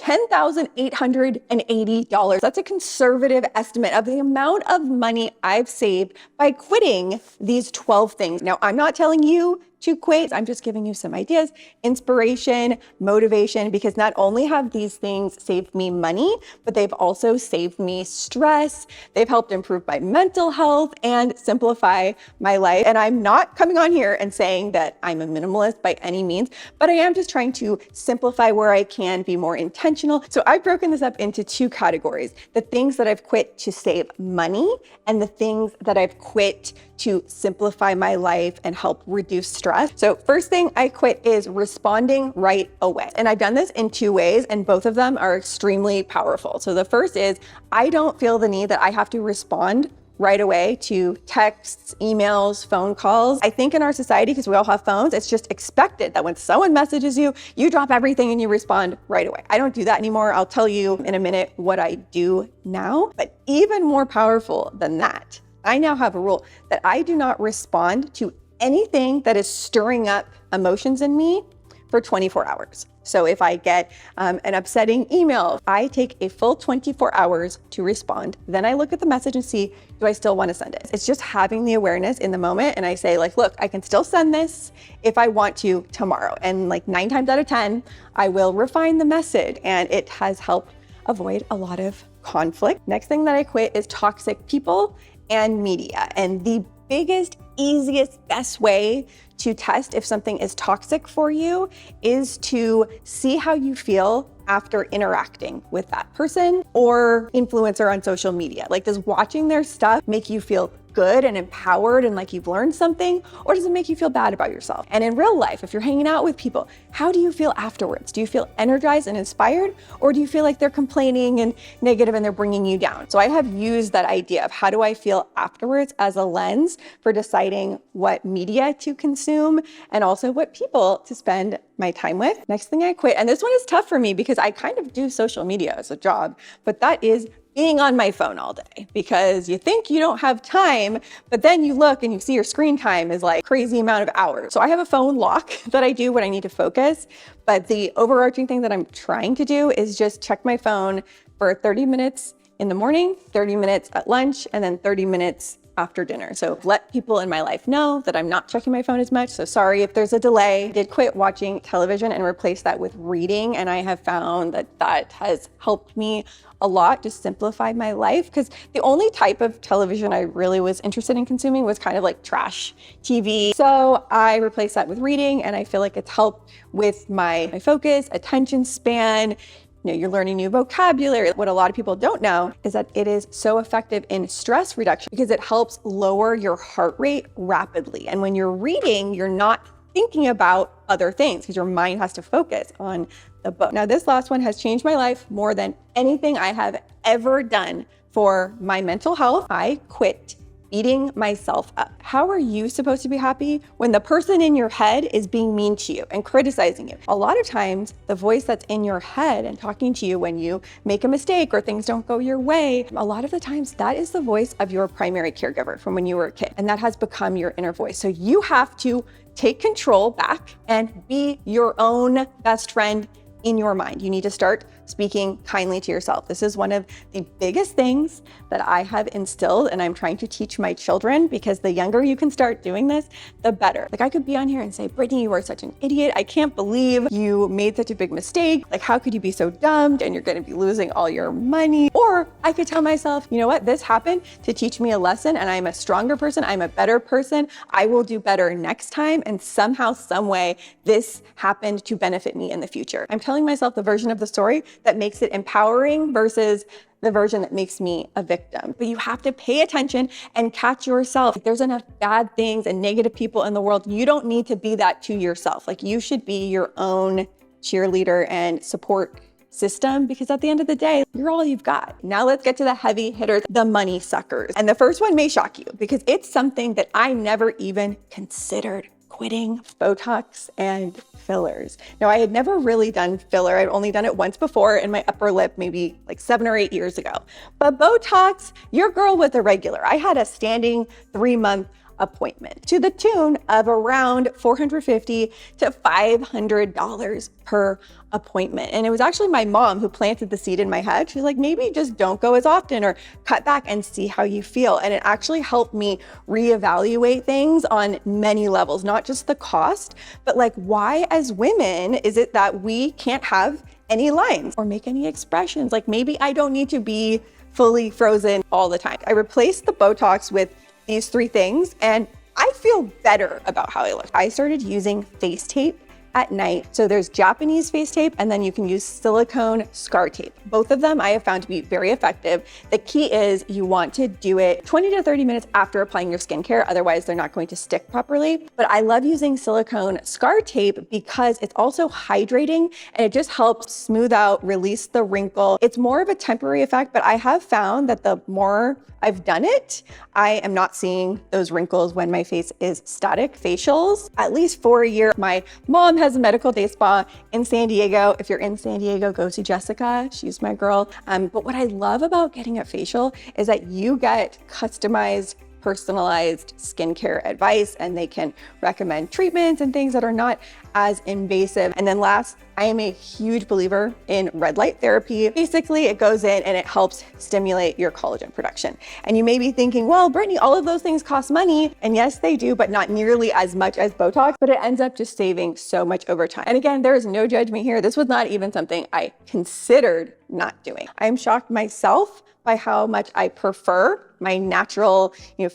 $10,880. That's a conservative estimate of the amount of money I've saved by quitting these 12 things. Now, I'm not telling you to quit. I'm just giving you some ideas, inspiration, motivation, because not only have these things saved me money, but they've also saved me stress. They've helped improve my mental health and simplify my life. And I'm not coming on here and saying that I'm a minimalist by any means, but I am just trying to simplify where I can, be more intentional. So I've broken this up into two categories: the things that I've quit to save money and the things that I've quit to simplify my life and help reduce stress. So first thing I quit is responding right away. And I've done this in two ways, and both of them are extremely powerful. So the first is I don't feel the need that I have to respond right away to texts, emails, phone calls. I think in our society, because we all have phones, it's just expected that when someone messages you, you drop everything and you respond right away. I don't do that anymore. I'll tell you in a minute what I do now. But even more powerful than that, I now have a rule that I do not respond to anything that is stirring up emotions in me for 24 hours. So if I get an upsetting email, I take a full 24 hours to respond. Then I look at the message and see, do I still want to send it? It's just having the awareness in the moment. And I say, like, look, I can still send this if I want to tomorrow. And like 9 times out of 10, I will refine the message, and it has helped avoid a lot of conflict. Next thing that I quit is toxic people and media. And the biggest, easiest, best way to test if something is toxic for you is to see how you feel after interacting with that person or influencer on social media. Like, does watching their stuff make you feel good and empowered and like you've learned something, or does it make you feel bad about yourself? And in real life, if you're hanging out with people, how do you feel afterwards? Do you feel energized and inspired, or do you feel like they're complaining and negative and they're bringing you down? So I have used that idea of how do I feel afterwards as a lens for deciding what media to consume and also what people to spend my time with. Next thing I quit, and this one is tough for me because I kind of do social media as a job, but that is being on my phone all day, because you think you don't have time, but then you look and you see your screen time is like crazy amount of hours. So I have a phone lock that I do when I need to focus, but the overarching thing that I'm trying to do is just check my phone for 30 minutes in the morning, 30 minutes at lunch, and then 30 minutes after dinner. So let people in my life know that I'm not checking my phone as much. So sorry if there's a delay. I did quit watching television and replace that with reading. And I have found that that has helped me a lot to simplify my life, because the only type of television I really was interested in consuming was kind of like trash TV. So I replaced that with reading, and I feel like it's helped with my focus, attention span. You know, you're learning new vocabulary. What a lot of people don't know is that it is so effective in stress reduction because it helps lower your heart rate rapidly. And when you're reading, you're not thinking about other things because your mind has to focus on the book. Now, this last one has changed my life more than anything I have ever done for my mental health. I quit beating myself up. How are you supposed to be happy when the person in your head is being mean to you and criticizing you? A lot of times, the voice that's in your head and talking to you when you make a mistake or things don't go your way, a lot of the times that is the voice of your primary caregiver from when you were a kid, and that has become your inner voice. So you have to take control back and be your own best friend in your mind. You need to start speaking kindly to yourself. This is one of the biggest things that I have instilled, and I'm trying to teach my children, because the younger you can start doing this, the better. Like, I could be on here and say, Brittany, you are such an idiot. I can't believe you made such a big mistake. Like, how could you be so dumb? And you're going to be losing all your money. Or I could tell myself, you know what? This happened to teach me a lesson, and I'm a stronger person. I'm a better person. I will do better next time. And somehow, some way, this happened to benefit me in the future. I'm telling myself the version of the story that makes it empowering versus the version that makes me a victim. But you have to pay attention and catch yourself. If there's enough bad things and negative people in the world, you don't need to be that to yourself. Like, you should be your own cheerleader and support system, because at the end of the day, you're all you've got. Now let's get to the heavy hitters, the money suckers. And the first one may shock you because it's something that I never even considered: quitting botox and fillers. Now, I had never really done filler. I'd only done it once before in my upper lip, maybe like 7 or 8 years ago. But botox, your girl was a regular. I had a standing 3-month appointment to the tune of around $450 to $500 per appointment. And it was actually my mom who planted the seed in my head. She's like, maybe just don't go as often or cut back and see how you feel. And it actually helped me reevaluate things on many levels, not just the cost, but like, why as women is it that we can't have any lines or make any expressions? Like, maybe I don't need to be fully frozen all the time. I replaced the Botox with these 3 things and I feel better about how I look. I started using face tape at night. So there's Japanese face tape and then you can use silicone scar tape. Both of them I have found to be very effective. The key is you want to do it 20 to 30 minutes after applying your skincare, otherwise they're not going to stick properly. But I love using silicone scar tape because it's also hydrating and it just helps smooth out, release the wrinkle. It's more of a temporary effect, but I have found that the more I've done it, I am not seeing those wrinkles when my face is static. Facials, at least for a year. My mom has a medical day spa in San Diego. If you're in San Diego, go see Jessica. She's my girl. But what I love about getting a facial is that you get customized, personalized skincare advice, and they can recommend treatments and things that are not as invasive. And then last, I am a huge believer in red light therapy. Basically, it goes in and it helps stimulate your collagen production. And you may be thinking, well, Brittany, all of those things cost money. And yes, they do, but not nearly as much as Botox, but it ends up just saving so much over time. And again, there is no judgment here. This was not even something I considered not doing. I'm shocked myself by how much I prefer my natural,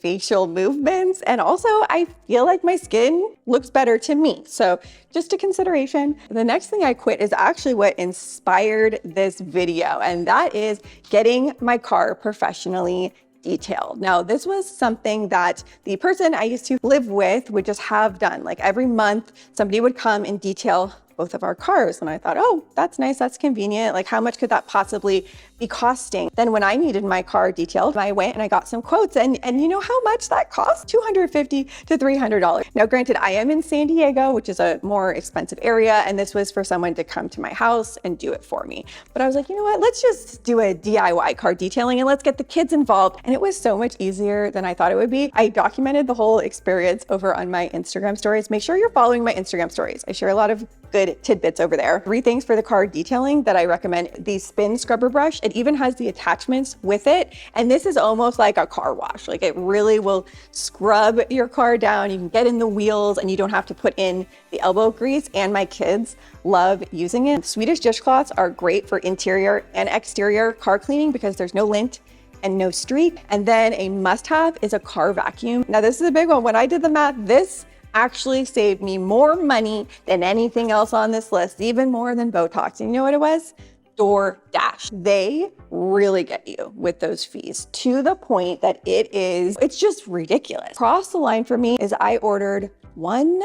facial movements. And also I feel like my skin looks better to me. So just a consideration. The next thing I quit is actually what inspired this video. And that is getting my car professionally detailed. Now, this was something that the person I used to live with would just have done. Like every month, somebody would come and detail both of our cars. And I thought, oh, that's nice, that's convenient. Like how much could that possibly be costing? Then when I needed my car detailed, I went and I got some quotes and you know how much that cost? $250 to $300. Now, granted, I am in San Diego, which is a more expensive area. And this was for someone to come to my house and do it for me. But I was like, you know what? Let's just do a DIY car detailing and let's get the kids involved. And it was so much easier than I thought it would be. I documented the whole experience over on my Instagram stories. Make sure you're following my Instagram stories. I share a lot of good tidbits over there. 3 things for the car detailing that I recommend. The spin scrubber brush, it even has the attachments with it. And this is almost like a car wash. Like it really will scrub your car down. You can get in the wheels and you don't have to put in the elbow grease. And my kids love using it. Swedish dishcloths are great for interior and exterior car cleaning because there's no lint and no streak. And then a must-have is a car vacuum. Now this is a big one. When I did the math, this actually saved me more money than anything else on this list, even more than Botox. And you know what it was? DoorDash. They really get you with those fees to the point that it's just ridiculous. Across the line for me is I ordered 1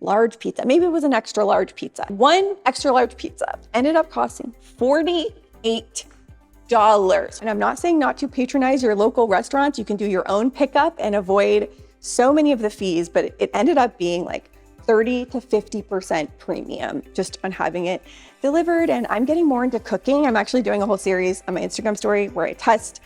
large pizza. Maybe it was an extra large pizza. 1 extra large pizza ended up costing $48. And I'm not saying not to patronize your local restaurants. You can do your own pickup and avoid so many of the fees, but it ended up being like 30 to 50% premium just on having it delivered. And I'm getting more into cooking. I'm actually doing a whole series on my Instagram story where I test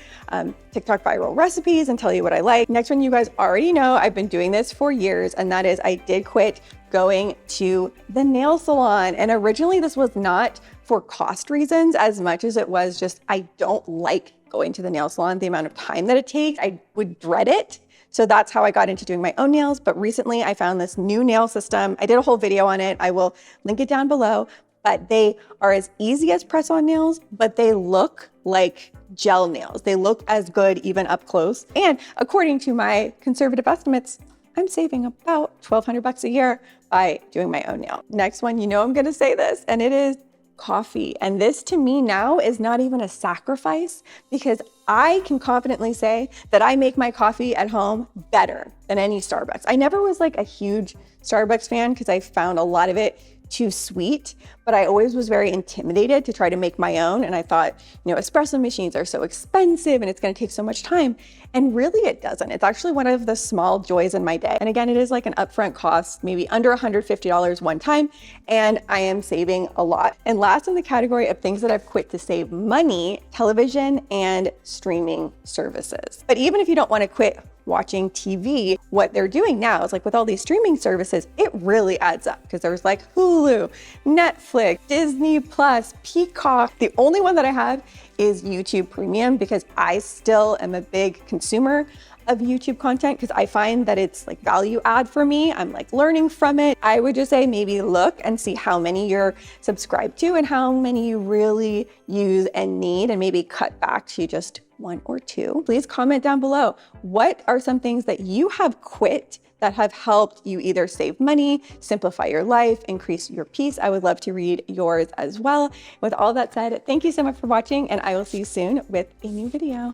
TikTok viral recipes and tell you what I like. Next one, you guys already know I've been doing this for years, and that is I did quit going to the nail salon. And originally this was not for cost reasons as much as it was just, I don't like going to the nail salon, the amount of time that it takes. I would dread it. So that's how I got into doing my own nails. But recently I found this new nail system. I did a whole video on it. I will link it down below, but they are as easy as press-on nails, but they look like gel nails. They look as good even up close. And according to my conservative estimates, I'm saving about $1,200 a year by doing my own nail. Next one, I'm gonna say this, and it is coffee. And this to me now is not even a sacrifice because I can confidently say that I make my coffee at home better than any Starbucks. I never was like a huge Starbucks fan because I found a lot of it too sweet, but I always was very intimidated to try to make my own. And I thought, espresso machines are so expensive and it's going to take so much time. And really it doesn't. It's actually one of the small joys in my day. And again, it is like an upfront cost, maybe under $150 one time. And I am saving a lot. And last in the category of things that I've quit to save money, television and streaming services. But even if you don't want to quit watching TV. What they're doing now is like with all these streaming services, it really adds up because there's like Hulu, Netflix, Disney Plus, Peacock. The only one that I have is YouTube Premium because I still am a big consumer of YouTube content because I find that it's like value add for me. I'm like learning from it. I would just say maybe look and see how many you're subscribed to and how many you really use and need, and maybe cut back to just 1 or 2. Please comment down below. What are some things that you have quit that have helped you either save money, simplify your life, increase your peace? I would love to read yours as well. With all that said, thank you so much for watching, and I will see you soon with a new video.